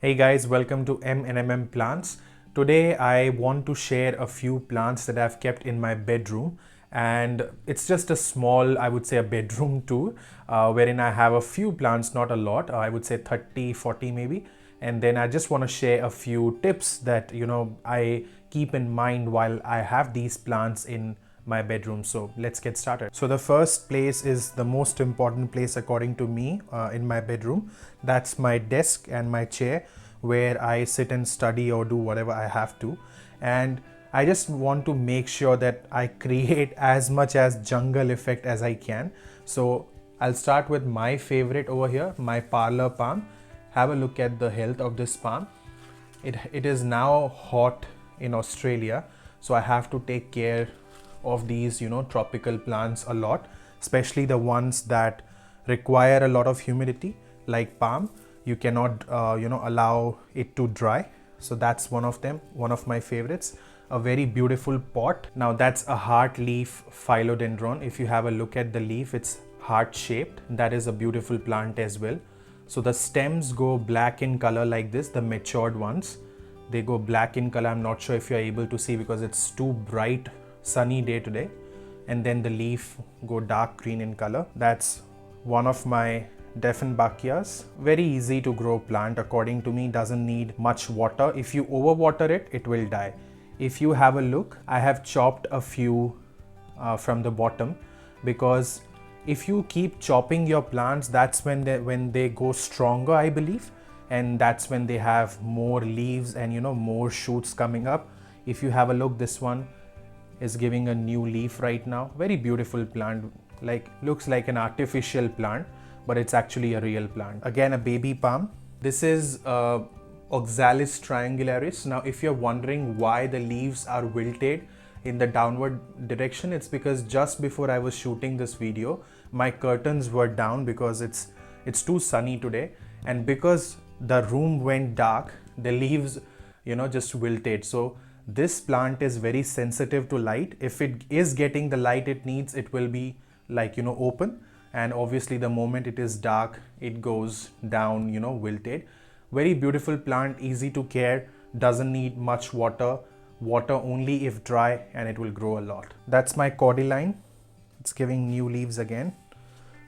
Hey guys, welcome to M&M Plants. Today I want to share a few plants that I've kept in my bedroom, and it's just a small, I would say a bedroom tour, wherein I have a few plants, not a lot, I would say 30, 40 maybe. And then I just want to share a few tips that I keep in mind while I have these plants in my bedroom. So let's get started. So the first place is the most important place according to me in my bedroom. That's my desk and my chair where I sit and study or do whatever I have to. And I just want to make sure that I create as much as jungle effect as I can. So I'll start with my favorite over here, my Parlor Palm. Have a look at the health of this palm. It is now hot in Australia, so I have to take care of these tropical plants a lot, especially the ones that require a lot of humidity like palm. You cannot allow it to dry, so that's one of them, one of my favorites. A very beautiful pot. Now that's a heart leaf phylodendron. If you have a look at the leaf, it's heart shaped. That is a beautiful plant as well. So the stems go black in color like this, the matured ones, they go black in color. I'm not sure if you're able to see because it's too bright sunny day today. And then the leaf go dark green in color. That's one of my Dieffenbachias. Very easy to grow plant according to me, doesn't need much water. If you overwater it, it will die. If you have a look, I have chopped a few from the bottom, because if you keep chopping your plants, that's when they go stronger, I believe, and that's when they have more leaves and more shoots coming up. If you have a look, this one is giving a new leaf right now. Very beautiful plant, like looks like an artificial plant, but it's actually a real plant. Again, a baby palm. This is Oxalis Triangularis. Now if you're wondering why the leaves are wilted in the downward direction, it's because just before I was shooting this video, my curtains were down because it's too sunny today, and because the room went dark, the leaves just wilted. So this plant is very sensitive to light. If it is getting the light it needs, it will be like open, and obviously the moment it is dark, it goes down, wilted. Very beautiful plant, easy to care, doesn't need much water only if dry, and it will grow a lot. That's my Cordyline. It's giving new leaves again.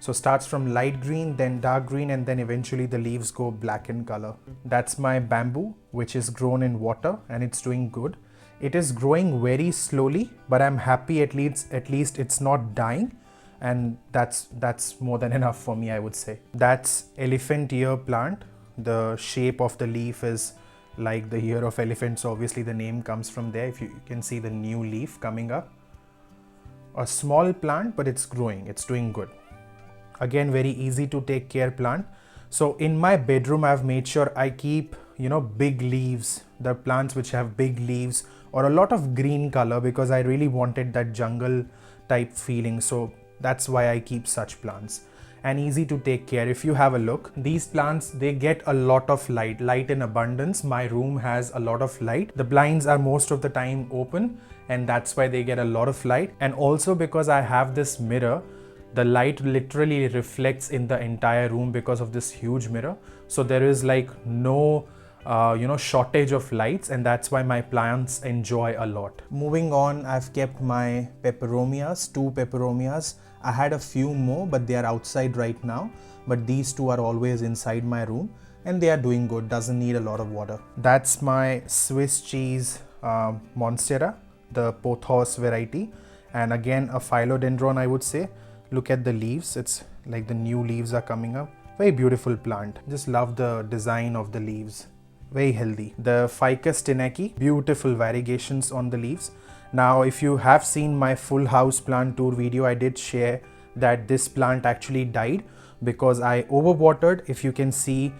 So starts from light green, then dark green, and then eventually the leaves go black in color. That's my bamboo, which is grown in water, and it's doing good. It is growing very slowly, but I'm happy at least it's not dying, and that's more than enough for me, I would say. That's elephant ear plant. The shape of the leaf is like the ear of elephant, so obviously the name comes from there. If you can see the new leaf coming up. A small plant, but it's growing, it's doing good. Again, very easy to take care plant. So in my bedroom, I've made sure I keep big leaves, the plants which have big leaves or a lot of green color, because I really wanted that jungle type feeling. So that's why I keep such plants, and easy to take care. If you have a look, these plants, they get a lot of light in abundance. My room has a lot of light. The blinds are most of the time open, and that's why they get a lot of light. And also because I have this mirror, the light literally reflects in the entire room because of this huge mirror. So there is like no shortage of lights, and that's why my plants enjoy a lot. Moving on, I've kept my Peperomias, 2 Peperomias. I had a few more, but they are outside right now. But these 2 are always inside my room, and they are doing good, doesn't need a lot of water. That's my Swiss cheese Monstera, the pothos variety. And again, a phylodendron, I would say. Look at the leaves, it's like the new leaves are coming up. Very beautiful plant. Just love the design of the leaves. Very healthy. The Ficus Tineke, beautiful variegations on the leaves. Now if you have seen my full house plant tour video, I did share that this plant actually died because I overwatered. If you can see,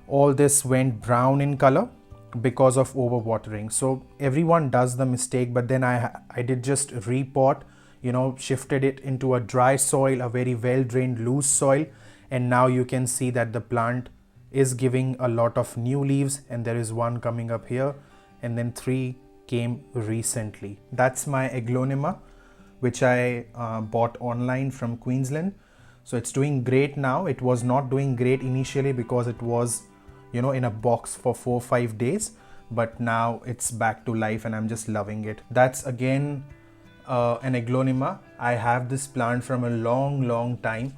all this went brown in color because of overwatering. So everyone does the mistake, but then I did just repot, shifted it into a dry soil, a very well drained loose soil, and now you can see that the plant is giving a lot of new leaves, and there is one coming up here, and then 3 came recently. That's my Aglonema, which I bought online from Queensland. So it's doing great now. It was not doing great initially because it was in a box for 4-5 days, but now it's back to life and I'm just loving it. That's again an aglaonema. I have this plant from a long time,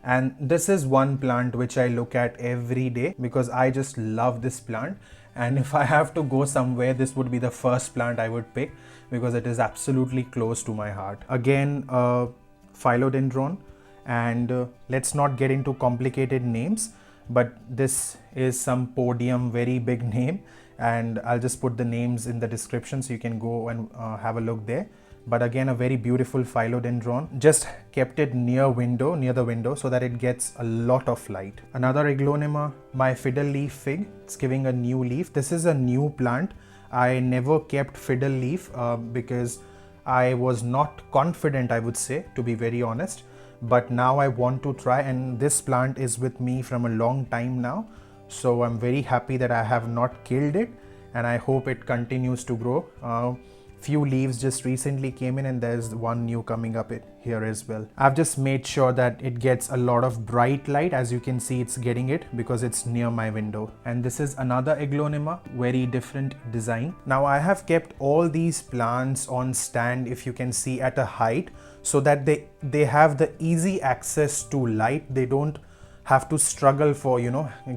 and this is one plant which I look at every day because I just love this plant. And if I have to go somewhere, this would be the first plant I would pick because it is absolutely close to my heart. Again, Phylodendron, and let's not get into complicated names, but this is some podium, very big name, and I'll just put the names in the description so you can go and have a look there. But again, a very beautiful phylodendron. Just kept it near the window so that it gets a lot of light. Another aglaonema, my Fiddle Leaf Fig. It's giving a new leaf. This is a new plant. I never kept fiddle leaf because I was not confident, I would say, to be very honest. But now I want to try, and this plant is with me from a long time now. So I'm very happy that I have not killed it, and I hope it continues to grow. Few leaves just recently came in, and there's one new coming up here as well. I've just made sure that it gets a lot of bright light. As you can see, it's getting it because it's near my window. And this is another aglaonema, very different design. Now I have kept all these plants on stand, if you can see, at a height so that they have the easy access to light. They don't have to struggle for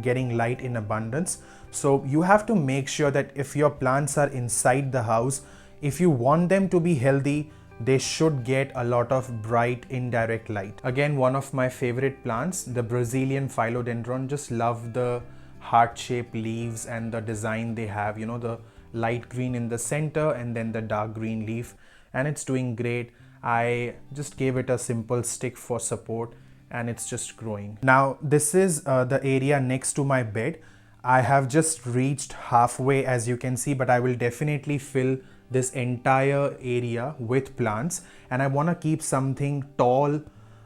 getting light in abundance. So you have to make sure that if your plants are inside the house, if you want them to be healthy, they should get a lot of bright indirect light. Again, one of my favorite plants, the Brazilian Phylodendron. Just love the heart-shaped leaves and the design they have, the light green in the center and then the dark green leaf, and it's doing great. I just gave it a simple stick for support and it's just growing. Now this is the area next to my bed. I have just reached halfway, as you can see, but I will definitely fill this entire area with plants, and I want to keep something tall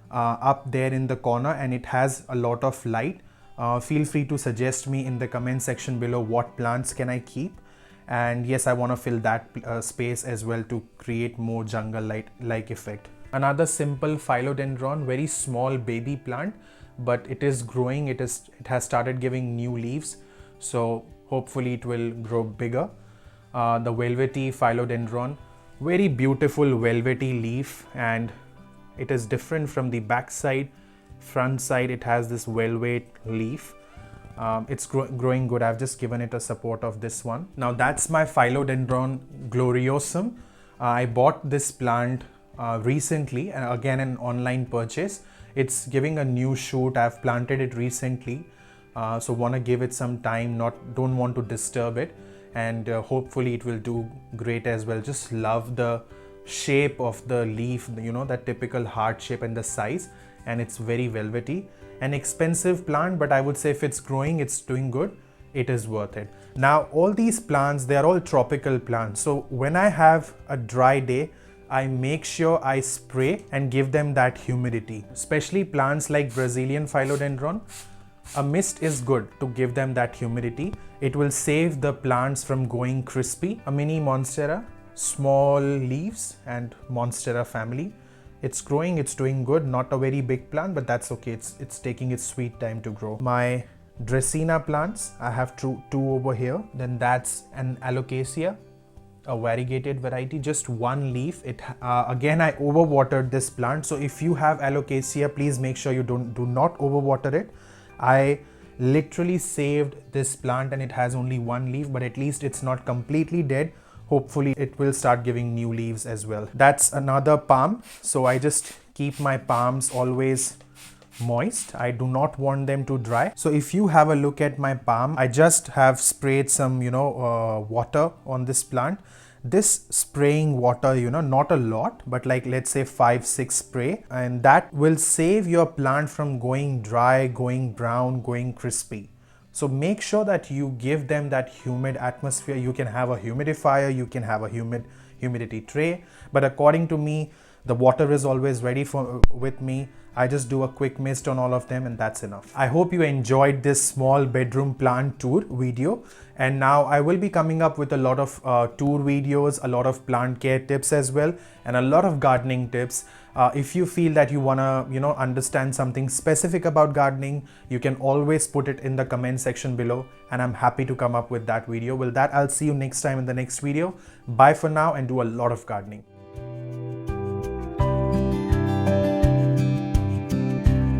up there in the corner, and it has a lot of light. Feel free to suggest me in the comment section below what plants can I keep, and yes, I want to fill that space as well to create more jungle light like effect. Another simple phylodendron, very small baby plant, but it is growing. It has started giving new leaves, so hopefully it will grow bigger. The Velvety Phylodendron, very beautiful velvety leaf, and it is different from the back side. Front side, it has this velvet leaf. It's growing good. I've just given it a support of this one. Now that's my Phylodendron Gloriosum. I bought this plant recently, again an online purchase. It's giving a new shoot. I've planted it recently, so want to give it some time, don't want to disturb it, and hopefully it will do great as well. Just love the shape of the leaf, that typical heart shape and the size, and it's very velvety. An expensive plant, but I would say if it's growing, it's doing good, it is worth it. Now all these plants, they are all tropical plants, so when I have a dry day, I make sure I spray and give them that humidity. Especially plants like Brazilian Phylodendron, a mist is good to give them that humidity. It will save the plants from going crispy. A mini Monstera, small leaves and Monstera family. It's growing, it's doing good. Not a very big plant, but that's okay. It's taking its sweet time to grow. My Dracaena plants, I have two over here. Then that's an Alocasia, a variegated variety, just one leaf. Again, I overwatered this plant, so if you have Alocasia, please make sure you do not overwater it. I literally saved this plant and it has only one leaf, but at least it's not completely dead. Hopefully it will start giving new leaves as well. That's another palm, so I just keep my palms always moist. I do not want them to dry. So if you have a look at my palm, I just have sprayed some water on this plant. This spraying water, not a lot, but like let's say 5-6 spray, and that will save your plant from going dry, going brown, going crispy. So make sure that you give them that humid atmosphere. You can have a humidifier, you can have a humidity tray, but according to me, the water is always ready with me. I just do a quick mist on all of them and that's enough. I hope you enjoyed this small bedroom plant tour video, and now I will be coming up with a lot of tour videos, a lot of plant care tips as well, and a lot of gardening tips. If you feel that you want to, understand something specific about gardening, you can always put it in the comment section below, and I'm happy to come up with that video. With that, I'll see you next time in the next video. Bye for now, and do a lot of gardening.